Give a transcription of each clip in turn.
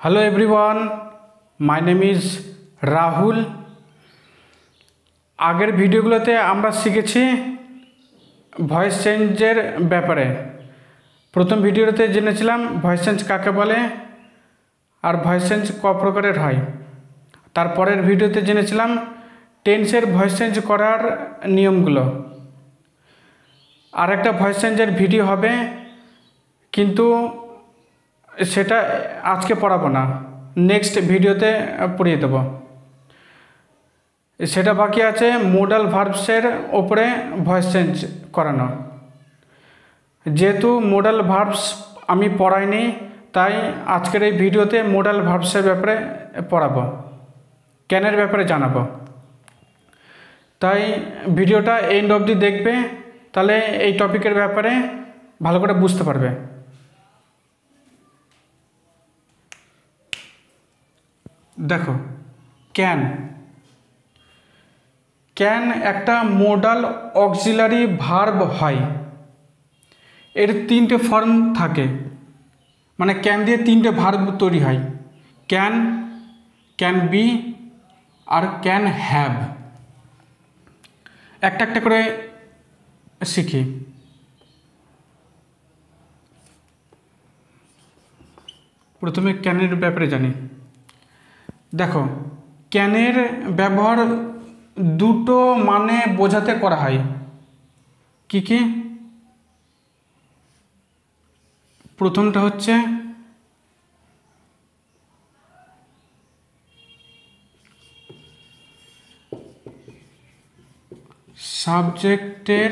Hello everyone, my name is Rahul. আগের ভিডিওগুলোতে আমরা শিখেছি ভয়েস চেঞ্জের ব্যাপারে। প্রথম ভিডিওতে জেনেছিলাম ভয়েস চেঞ্জ কাকে বলে আর ভয়েস চেঞ্জ ক প্রকারের হয়। তারপরের ভিডিওতে জেনেছিলাম টেন্সের ভয়েস চেঞ্জ করার নিয়মগুলো। আর একটা ভয়েস চেঞ্জের ভিডিও হবে, কিন্তু সেটা আজকে পড়াবো না, নেক্সট ভিডিওতে পড়িয়ে দেব। সেটা বাকি আছে মোডাল ভার্বসের ওপরে ভয়েস চেঞ্জ করানো। যেহেতু মোডাল ভার্বস আমি পড়াইনি, তাই আজকের এই ভিডিওতে মোডাল ভার্বসের ব্যাপারে পড়াবো, ক্যানের ব্যাপারে জানাবো। তাই ভিডিওটা এন্ড অবধি দেখবে, তাহলে এই টপিকের ব্যাপারে ভালো করে বুঝতে পারবে। দেখো, ক্যান ক্যান একটা মোডাল অক্সিলারি ভার্ব হয়। এর তিনটে ফর্ম থাকে, মানে ক্যান দিয়ে তিনটে ভার্ব তৈরি হয়: ক্যান, ক্যান বি আর ক্যান হ্যাভ। একটা একটা করে শিখি। প্রথমে ক্যানের ব্যাপারে জানি। দেখো, ক্যানের ব্যবহার দুটো মানে বোঝাতে করা হয়। কি কি? প্রথমটা হচ্ছে সাবজেক্টের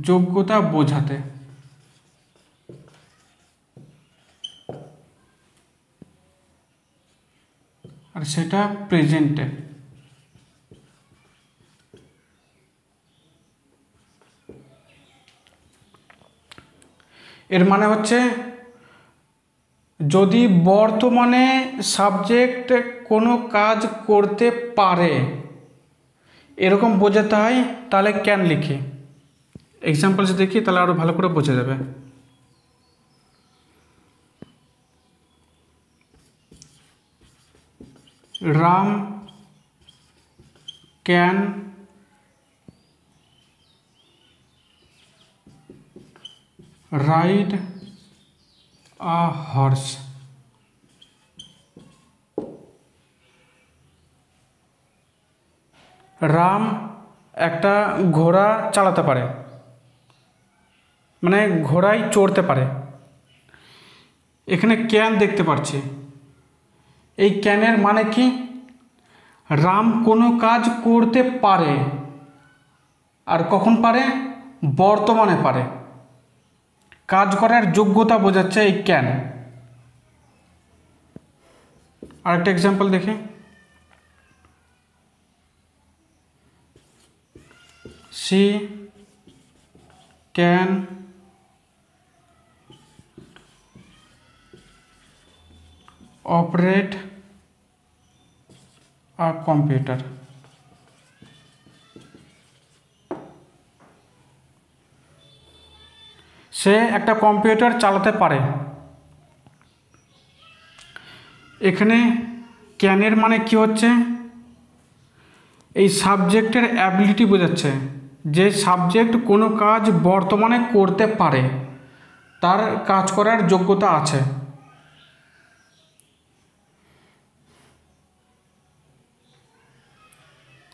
যোগ্যতা বোঝাতে। আর সেটা প্রেজেন্টে। এর মানে হচ্ছে, যদি বর্তমানে সাবজেক্ট কোনো কাজ করতে পারে এরকম বোঝাতে হয়, তাহলে ক্যান লিখি। এক্সাম্পলস দেখি, তাহলে আরও ভালো করে বোঝা যাবে। Ram can ride a horse. Ram একটা ঘোড়া চালাতে পারে, মানে ঘোড়ায় চড়তে পারে। এখানে ক্যান দেখতে পাচ্ছি। এই ক্যানের মানে কি? রাম কোনো কাজ করতে পারে। আর কখন পারে? বর্তমানে পারে। কাজ করার যোগ্যতা বোঝাচ্ছে এই ক্যান। আরেকটা এক্সাম্পল দেখি। She can operate a computer. সে একটা কম্পিউটার চালাতে পারে। এখানে ক্যানের মানে কি হচ্ছে? এই সাবজেক্টের অ্যাবিলিটি বোঝাচ্ছে, যে সাবজেক্ট কোনো কাজ বর্তমানে করতে পারে, তার কাজ করার যোগ্যতা আছে।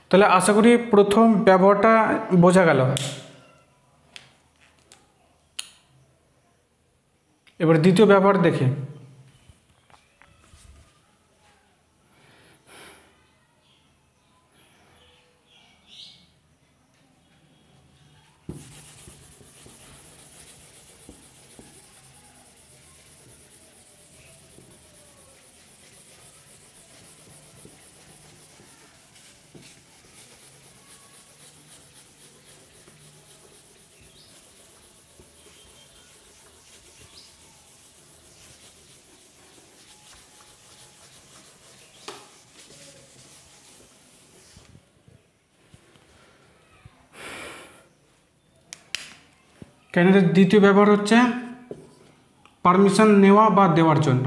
তাহলে আশা করি প্রথম ব্যবহারটা বোঝা গেল। এবার দ্বিতীয় ব্যবহার দেখি। ক্যানের দ্বিতীয় ব্যবহার হচ্ছে পারমিশন নেওয়া বা দেওয়ার জন্য।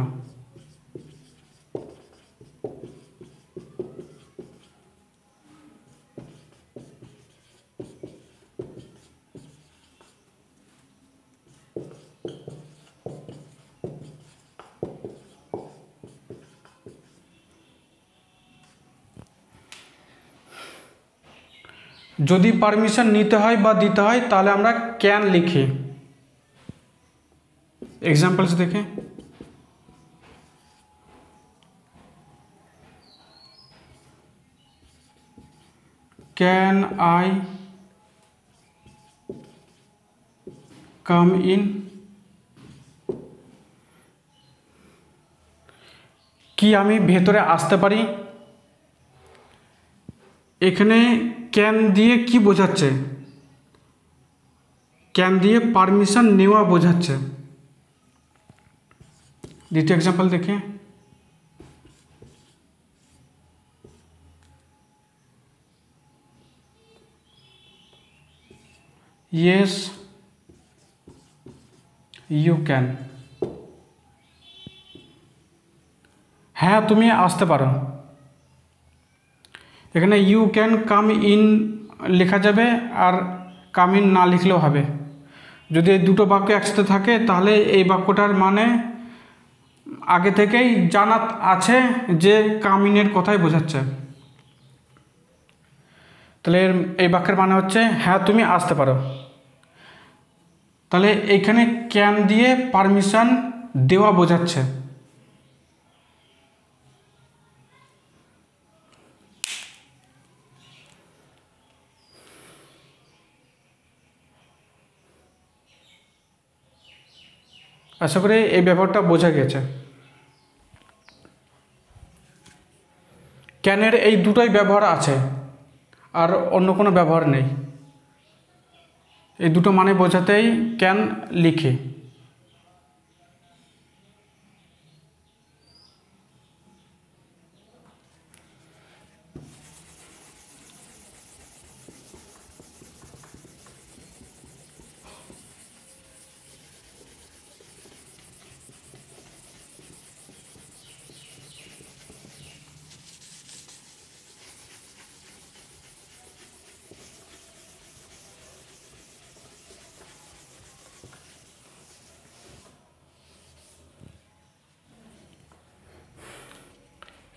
যদি পারমিশন নিতে হয় বা দিতে হয় তাহলে আমরা ক্যান লিখি। এক্সাম্পলস দেখে, ক্যান আই কাম ইন, কি আমি ভেতরে আসতে পারি। এখানে ক্যান দিয়ে কি বোঝাচ্ছে? ক্যান দিয়ে পারমিশন নেওয়া বোঝাচ্ছে। দ্বিতীয় এক্সাম্পল দেখে, ইয়েস ইউ ক্যান, হ্যাঁ তুমি আসতে পারো। এখানে ইউ ক্যান কাম ইন লেখা যাবে, আর কাম ইন না লিখলেও হবে। যদি এই দুটো বাক্য একসাথে থাকে তাহলে এই বাক্যটার মানে আগে থেকেই জানা আছে যে কাম ইনের কথাই বোঝাচ্ছে। তাহলে এই বাক্যের মানে হচ্ছে হ্যাঁ তুমি আসতে পারো। তাহলে এইখানে ক্যান দিয়ে পারমিশন দেওয়া বোঝাচ্ছে। আশা করি এই ব্যাপারটা বোঝা গেছে। ক্যানের এই দুটোই ব্যবহার আছে, আর অন্য কোনো ব্যবহার নেই। এই দুটো মানে বোঝাতেই ক্যান লিখি।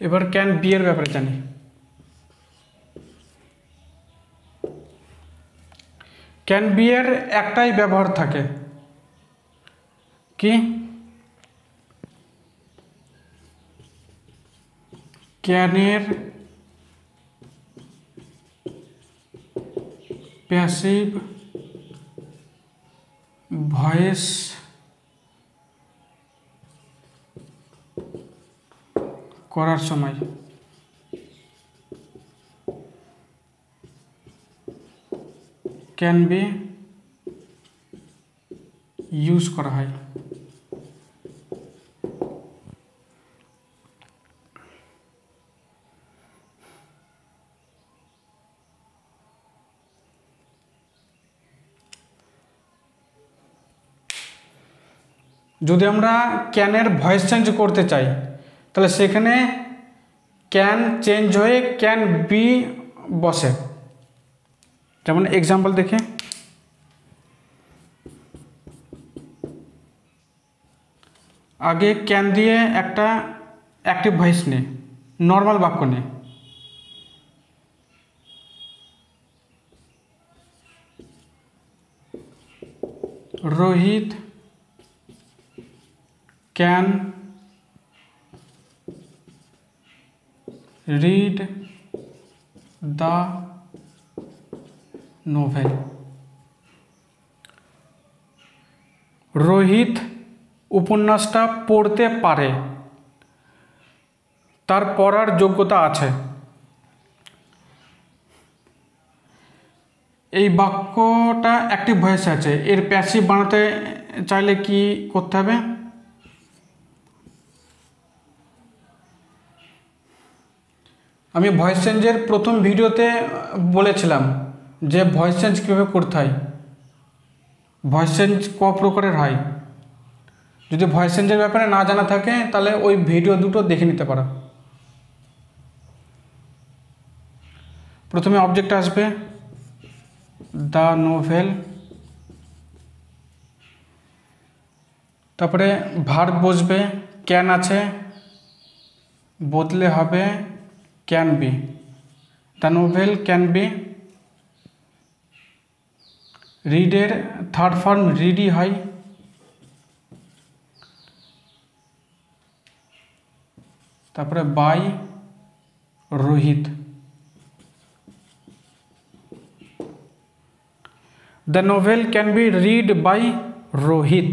এবার ক্যান বি এর ব্যাপারে জানি। ক্যান বি এর একটাই ব্যবহার থাকে, কি? ক্যানের প্যাসিভ ভয়েস করার সময় ক্যান বি ইউজ করা হয়। যদি আমরা ক্যানের ভয়েস চেঞ্জ করতে চাই তাহলে সেখানে ক্যান চেঞ্জ হয়ে ক্যান বি বসে। যেমন এক্সাম্পল দেখে, আগে ক্যান দিয়ে একটা অ্যাক্টিভ ভয়েস নে, নর্মাল বাক্য নে। Rohit can read the novel. Rohit উপন্যাসটা পড়তে পারে, তার পড়ার যোগ্যতা আছে। এই বাক্যটা অ্যাক্টিভ ভয়েস আছে, এর প্যাসিভ বানাতে চাইলে কি করতে হবে? আমি ভয়েস চেঞ্জের প্রথম ভিডিওতে বলেছিলাম যে ভয়েস চেঞ্জ কীভাবে করতে হয়। ভয়েস চেঞ্জ ক প্রকারের হয়। যদি ভয়েস চেঞ্জের ব্যাপারে না জানা থাকে তাহলে ওই ভিডিও দুটো দেখে নিতে পারো। প্রথমে অবজেক্ট আসবে দ্য নোভেল, তারপরে ভার্ব বসবে, ক্যান আছে, বদলে হবে can be. The novel can be. রিডের থার্ড ফর্ম রিডই হয়। তারপরে by Rohit. The novel can be read by Rohit.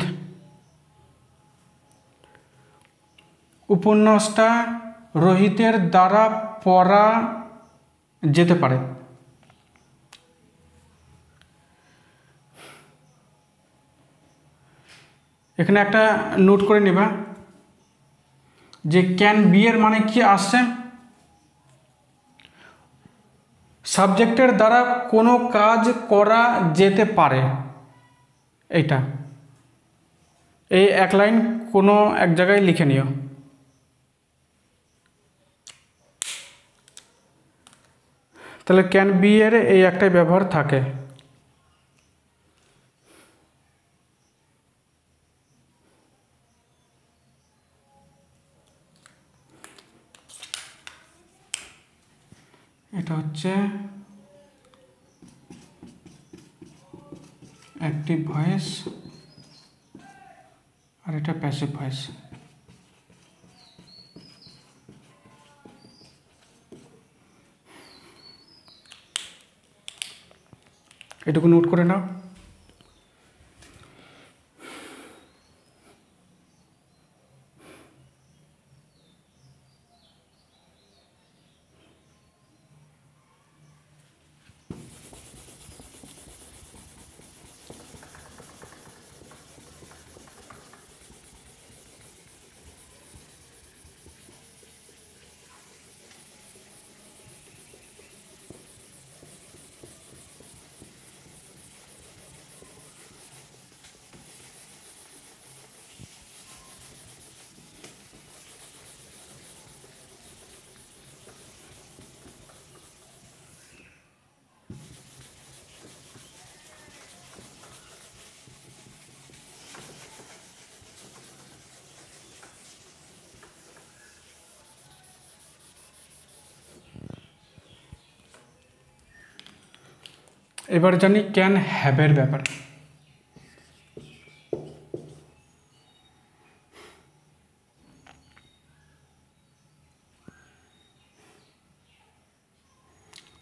উপন্যাসটা রোহিতের দ্বারা পড়া যেতে পারে। এখানে একটা নোট করে নিবা যে ক্যান বি এর মানে কি আসছে, সাবজেক্টের দ্বারা কোনো কাজ করা যেতে পারে। এইটা এই এক লাইন কোনো এক জায়গায় লিখে নিও। তাহলে ক্যান বি এর এই একটাই ব্যবহার থাকে। এটা হচ্ছে অ্যাক্টিভ ভয়েস আর এটা প্যাসিভ ভয়েস। এটুকু নোট করে নাও। এবার জানি ক্যান হ্যাভের ব্যাপার।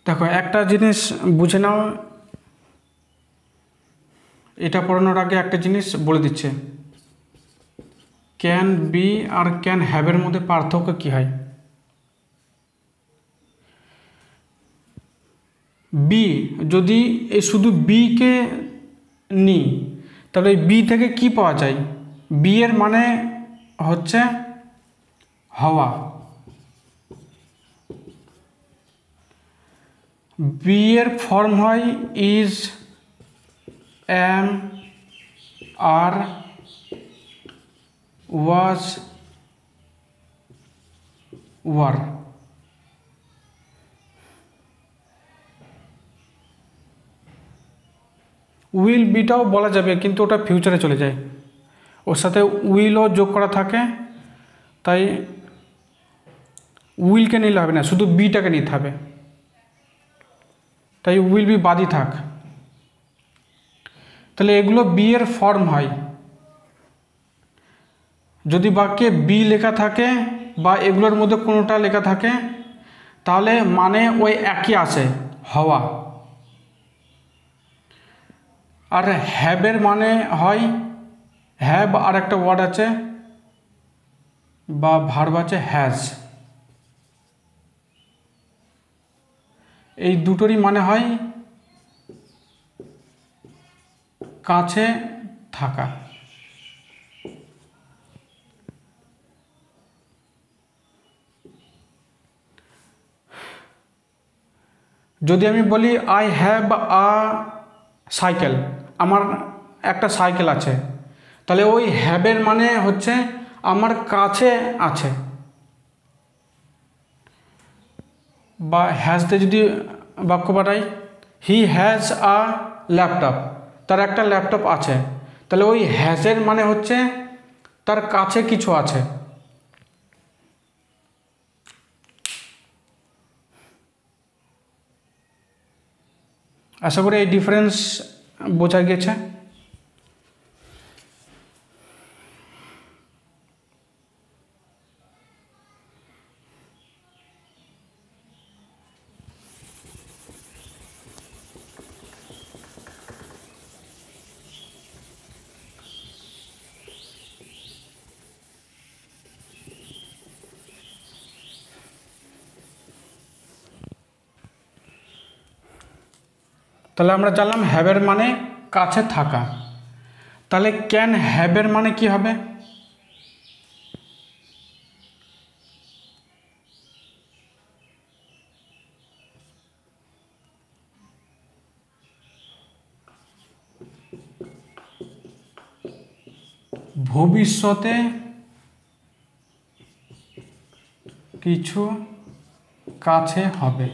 দেখো একটা জিনিস বুঝে নাও, এটা পড়ানোর আগে একটা জিনিস বলে দিচ্ছে, ক্যান বি আর ক্যান হ্যাভের মধ্যে পার্থক্য কী হয়। বি যদি এই শুধু বিকে নিই তাহলে এই বি থেকে কি পাওয়া যায়, বি এর মানে হচ্ছে হওয়া। বি এর ফর্ম হয় is, am, are, was, were. Will বিটাও বলা যাবে কিন্তু ওটা ফিউচারে চলে যায়, ওর সাথে উইলও যোগ করা থাকে, তাই উইলকে নিলে হবে না, শুধু বিটাকে নিতে হবে, তাই উইল বি বাদই থাক। তাহলে এগুলো বি এর ফর্ম হয়। যদি বাক্যে বি লেখা থাকে বা এগুলোর মধ্যে কোনোটা লেখা থাকে তাহলে মানে ওই একই আসে, হওয়া। আর হ্যাভের মানে হয়, হ্যাভ আর একটা ওয়ার্ড আছে বা ভার্ব আছে হ্যাজ, এই দুটোরই মানে হয় কাছে থাকা। যদি আমি বলি আই হ্যাভ আ সাইকেল, আমার একটা সাইকেল আছে, তাহলে ওই হ্যাভের মানে হচ্ছে আমার কাছে আছে। বা হ্যাজতে যদি বাক্য পাঠাই, হি হ্যাজ আ ল্যাপটপ, তার একটা ল্যাপটপ আছে, তাহলে ওই হ্যাজের মানে হচ্ছে তার কাছে কিছু আছে। আশা করি এই ডিফারেন্স বোঝা গেছে। তাহলে আমরা জানলাম হ্যাভের মানে কাছে থাকা। তাহলে ক্যান হ্যাভের মানে কি হবে? ভবিষ্যতে কিছু কাছে হবে।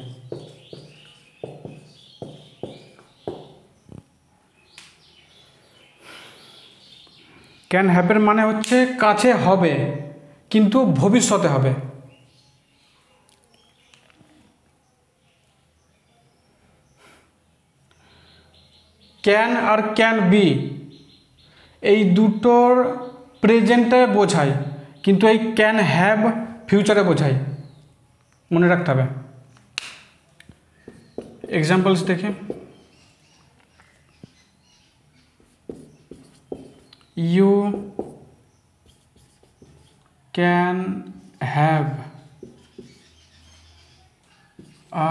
ক্যান হ্যাভের মানে হচ্ছে কাছে হবে কিন্তু ভবিষ্যতে হবে। ক্যান আর ক্যান বি এই দুটোর প্রেজেন্টে বোঝায়, কিন্তু এই ক্যান হ্যাভ ফিউচারে বোঝায়, মনে রাখতে হবে। এক্সাম্পলস দেখে, you can have a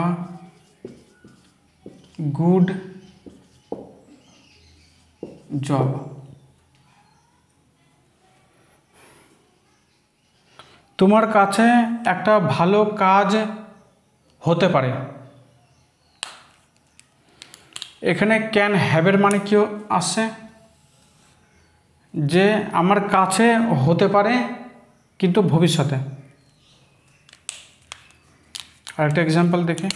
good job. তোমার কাছে একটা ভালো কাজ হতে পারে। এখানে ক্যান হ্যাভের মানে কি আসছে? যে আমার কাছে হতে পারে কিন্তু ভবিষ্যতে। আরেকটা এক্সাম্পল দেখে,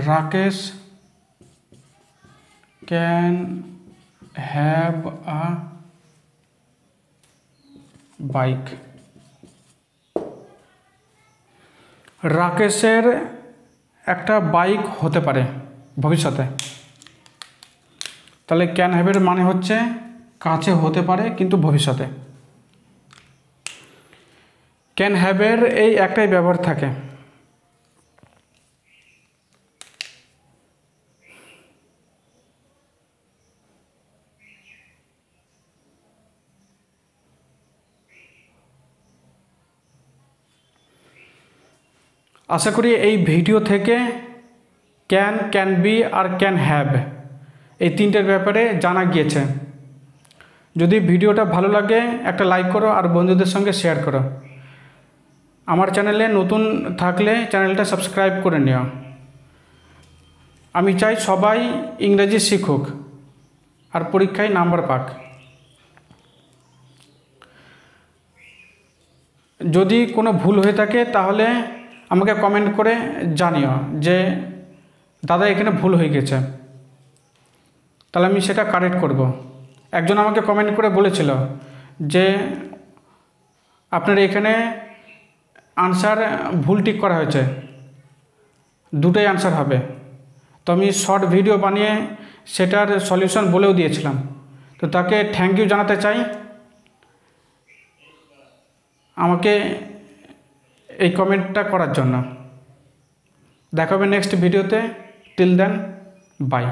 Rakesh can have a bike. রাকেশের একটা বাইক হতে পারে ভবিষ্যতে। তাহলে ক্যান হ্যাভের মানে হচ্ছে কাছে হতে পারে কিন্তু ভবিষ্যতে। ক্যান হ্যাভের এই একটাই ব্যবহার থাকে। আশা করি এই ভিডিও থেকে ক্যান, ক্যান বি আর ক্যান হ্যাভ এই তিনটের ব্যাপারে জানা গিয়েছে। যদি ভিডিওটা ভালো লাগে একটা লাইক করো আর বন্ধুদের সঙ্গে শেয়ার করো। আমার চ্যানেলে নতুন থাকলে চ্যানেলটা সাবস্ক্রাইব করে নিও। আমি চাই সবাই ইংরেজি শিখুক আর পরীক্ষায় নাম্বার পাক। যদি কোনো ভুল হয়ে থাকে তাহলে আমাকে কমেন্ট করে জানিও যে দাদা এখানে ভুল হয়ে গেছে, তাহলে আমি সেটা কারেক্ট করব। একজন আমাকে কমেন্ট করে বলেছিল যে আপনার এখানে আনসার ভুল টিক করা হয়েছে, দুটোই আনসার হবে। তো আমি শর্ট ভিডিও বানিয়ে সেটার সলিউশন বলেও দিয়েছিলাম। তো তাকে থ্যাংক ইউ জানাতে চাই আমাকে এই কমেন্টটা করার জন্য। দেখা হবে নেক্সট ভিডিওতে। Till then, by.